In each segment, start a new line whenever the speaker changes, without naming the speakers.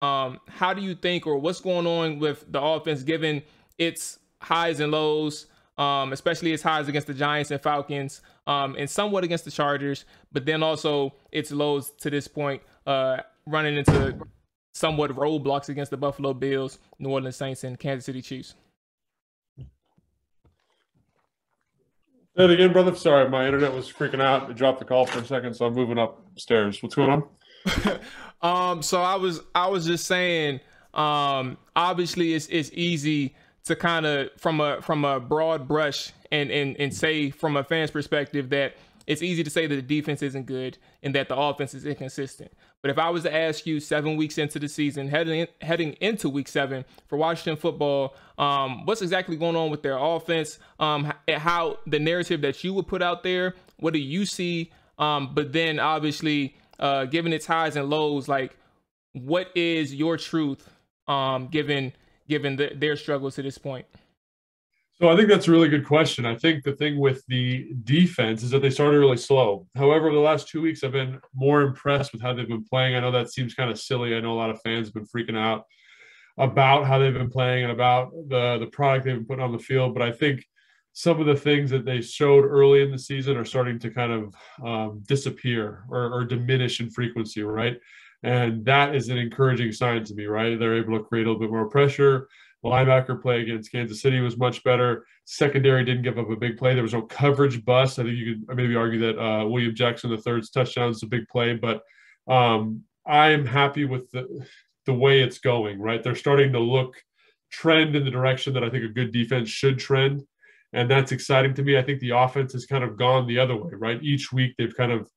How do you think, or what's going on with the offense given its highs and lows, especially its highs against the Giants and Falcons, and somewhat against the Chargers, but then also its lows to this point, running into somewhat roadblocks against the Buffalo Bills, New Orleans Saints, and Kansas City Chiefs?
Say it again, brother. Sorry, my internet was freaking out. It dropped the call for a second, so I'm moving upstairs. What's going
on? So I was just saying, obviously it's easy to kind of from a broad brush and say from a fan's perspective that it's easy to say that the defense isn't good and that the offense is inconsistent. But if I was to ask you 7 weeks into the season, heading into week 7 for Washington football, what's exactly going on with their offense? How the narrative that you would put out there, what do you see? But then obviously, given its highs and lows, like what is your truth, given their struggles to this point?
So I think that's a really good question. I think the thing with the defense is that they started really slow. However, over the last 2 weeks, I've been more impressed with how they've been playing. I know that seems kind of silly. I know a lot of fans have been freaking out about how they've been playing and about the product they've been putting on the field. But I think some of the things that they showed early in the season are starting to kind of disappear or diminish in frequency, right? And that is an encouraging sign to me, right? They're able to create a little bit more pressure. Linebacker play against Kansas City was much better. Secondary didn't give up a big play. There was no coverage bust. I think you could maybe argue that William Jackson III's touchdown is a big play, but I am happy with the way it's going, right? They're starting to trend in the direction that I think a good defense should trend, and that's exciting to me. I think the offense has kind of gone the other way, right? Each week they've kind of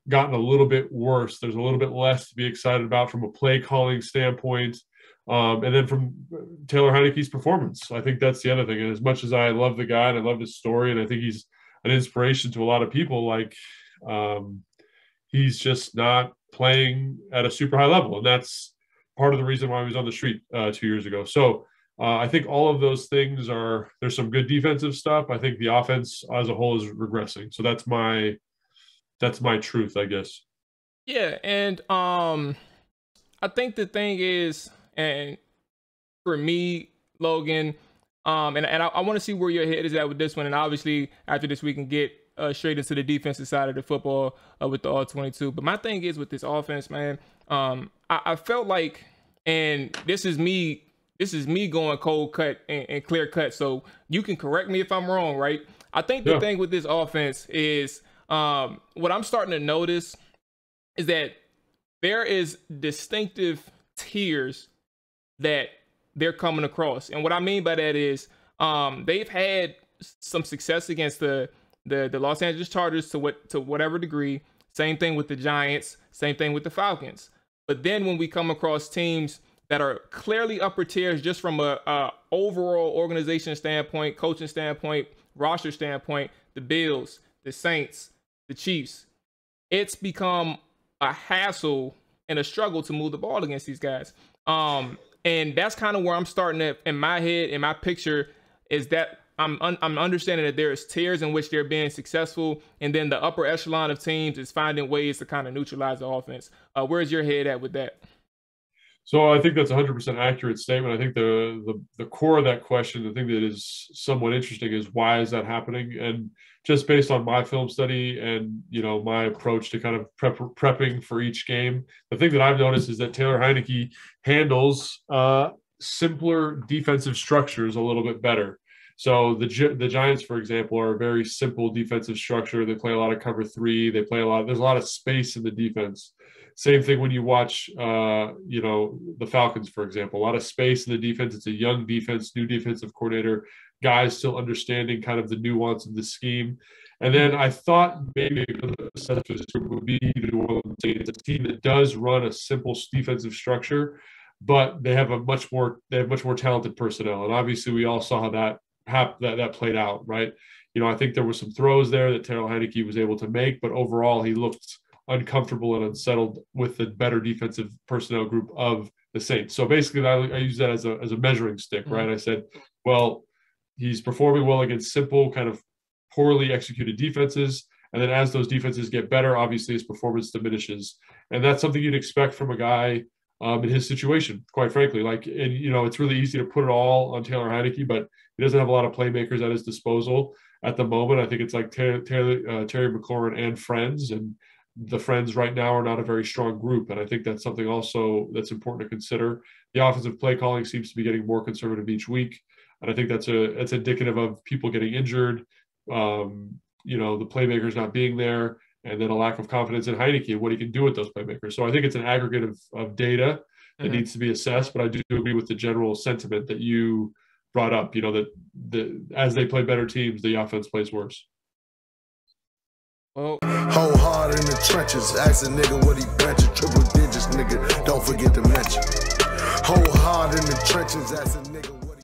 gotten a little bit worse. There's a little bit less to be excited about from a play calling standpoint. And then from Taylor Heinicke's performance, I think that's the other thing. And as much as I love the guy and I love his story, and I think he's an inspiration to a lot of people, like he's just not playing at a super high level. And that's part of the reason why he was on the street 2 years ago. So I think all of those things there's some good defensive stuff. I think the offense as a whole is regressing. So that's my truth, I guess.
Yeah. And I think the thing is, and for me, Logan, and I want to see where your head is at with this one. And obviously, after this, we can get straight into the defensive side of the football with the All-22. But my thing is with this offense, man, I felt like, and this is me going cold cut and clear cut. So you can correct me if I'm wrong, right? I think the thing with this offense is what I'm starting to notice is that there is distinctive tiers that they're coming across. And what I mean by that is they've had some success against the Los Angeles Chargers to whatever degree. Same thing with the Giants, same thing with the Falcons. But then when we come across teams that are clearly upper tiers just from a overall organization standpoint, coaching standpoint, roster standpoint, the Bills, the Saints, the Chiefs, it's become a hassle and a struggle to move the ball against these guys. And that's kind of where I'm starting to, in my head, in my picture, is that I'm understanding that there's tiers in which they're being successful, and then the upper echelon of teams is finding ways to kind of neutralize the offense. Where's your head at with that?
So I think that's a 100% accurate statement. I think the core of that question, the thing that is somewhat interesting is why is that happening? And just based on my film study and, my approach to kind of prepping for each game, the thing that I've noticed is that Taylor Heinicke handles simpler defensive structures a little bit better. So the Giants, for example, are a very simple defensive structure. They play a lot of cover 3. There's a lot of space in the defense. Same thing when you watch, the Falcons, for example, a lot of space in the defense. It's a young defense, new defensive coordinator, guys still understanding kind of the nuance of the scheme. And then I thought maybe the assessment would be it's a team that does run a simple defensive structure, but they have much more talented personnel. And obviously we all saw how that played out, right? I think there were some throws there that Taylor Heinicke was able to make, but overall he looked uncomfortable and unsettled with the better defensive personnel group of the Saints. So basically I use that as a measuring stick, right? I said, well, he's performing well against simple, kind of poorly executed defenses. And then as those defenses get better, obviously his performance diminishes. And that's something you'd expect from a guy in his situation, quite frankly. Like, and it's really easy to put it all on Taylor Heinicke, but he doesn't have a lot of playmakers at his disposal at the moment. I think it's like Terry McLaurin and friends, and the friends right now are not a very strong group. And I think that's something also that's important to consider. The offensive play calling seems to be getting more conservative each week. And I think that's indicative of people getting injured, the playmakers not being there, and then a lack of confidence in Heinicke and what he can do with those playmakers. So I think it's an aggregate of data that needs to be assessed. But I do agree with the general sentiment that you brought up, that as they play better teams, the offense plays worse.
Well, whole hard in the trenches. Ask a nigga what he benches, triple digits, nigga. Don't forget to mention. Whole hard in the trenches. Ask a nigga.